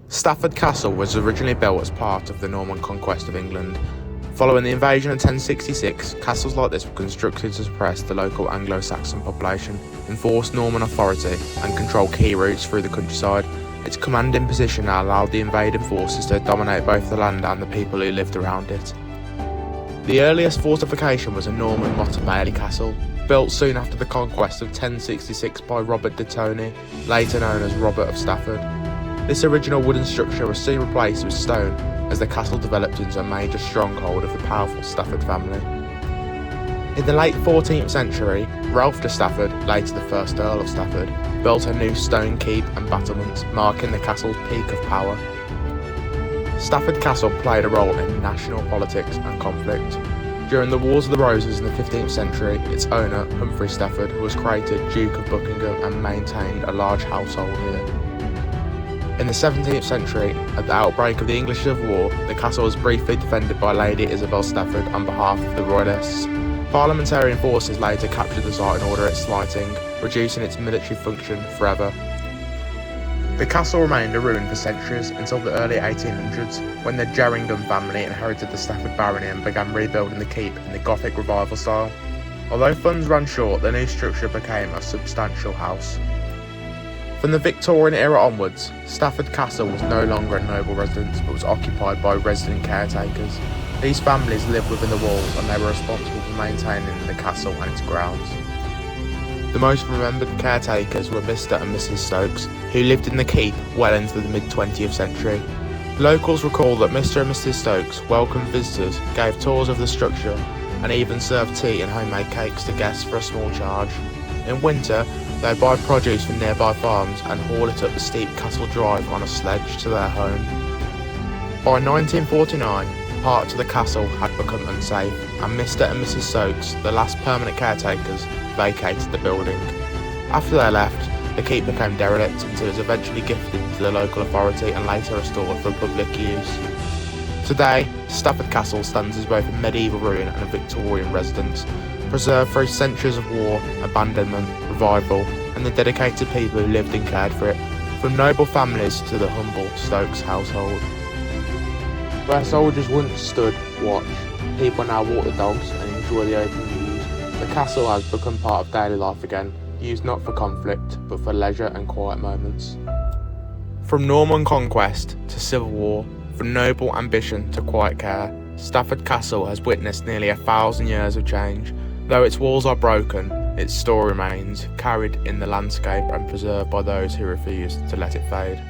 Stafford Castle was originally built as part of the Norman conquest of England. Following the invasion in 1066, castles like this were constructed to suppress the local Anglo-Saxon population, enforce Norman authority, and control key routes through the countryside. Its commanding position allowed the invading forces to dominate both the land and the people who lived around it. The earliest fortification was a Norman Motte castle, built soon after the conquest of 1066 by Robert de Tony, later known as Robert of Stafford. This original wooden structure was soon replaced with stone as the castle developed into a major stronghold of the powerful Stafford family. In the late 14th century, Ralph de Stafford, later the first Earl of Stafford, built a new stone keep and battlements, marking the castle's peak of power. Stafford Castle played a role in national politics and conflict. During the Wars of the Roses in the 15th century, its owner, Humphrey Stafford, was created Duke of Buckingham and maintained a large household here. In the 17th century, at the outbreak of the English Civil War, the castle was briefly defended by Lady Isabel Stafford on behalf of the Royalists. Parliamentarian forces later captured the site and ordered its slighting, reducing its military function forever. The castle remained a ruin for centuries until the early 1800s, when the Jerringham family inherited the Stafford barony and began rebuilding the keep in the Gothic Revival style. Although funds ran short, the new structure became a substantial house. From the Victorian era onwards, Stafford Castle was no longer a noble residence but was occupied by resident caretakers. These families lived within the walls and they were responsible for maintaining the castle and its grounds. The most remembered caretakers were Mr. and Mrs. Stokes, who lived in the keep well into the mid-20th century. Locals recall that Mr. and Mrs. Stokes welcomed visitors, gave tours of the structure, and even served tea and homemade cakes to guests for a small charge. In winter, they would buy produce from nearby farms and haul it up the steep castle drive on a sledge to their home. By 1949, parts of the castle had become unsafe, and Mr. and Mrs. Stokes, the last permanent caretakers, vacated the building. After they left, the keep became derelict until it was eventually gifted to the local authority and later restored for public use. Today, Stafford Castle stands as both a medieval ruin and a Victorian residence, preserved through centuries of war, abandonment, revival, and the dedicated people who lived and cared for it, from noble families to the humble Stokes household. Where soldiers once stood watch, people now walk the dogs and enjoy the open views. The castle has become part of daily life again, used not for conflict, but for leisure and quiet moments. From Norman conquest to civil war, from noble ambition to quiet care, Stafford Castle has witnessed nearly 1,000 years of change. Though its walls are broken, its story remains, carried in the landscape and preserved by those who refuse to let it fade.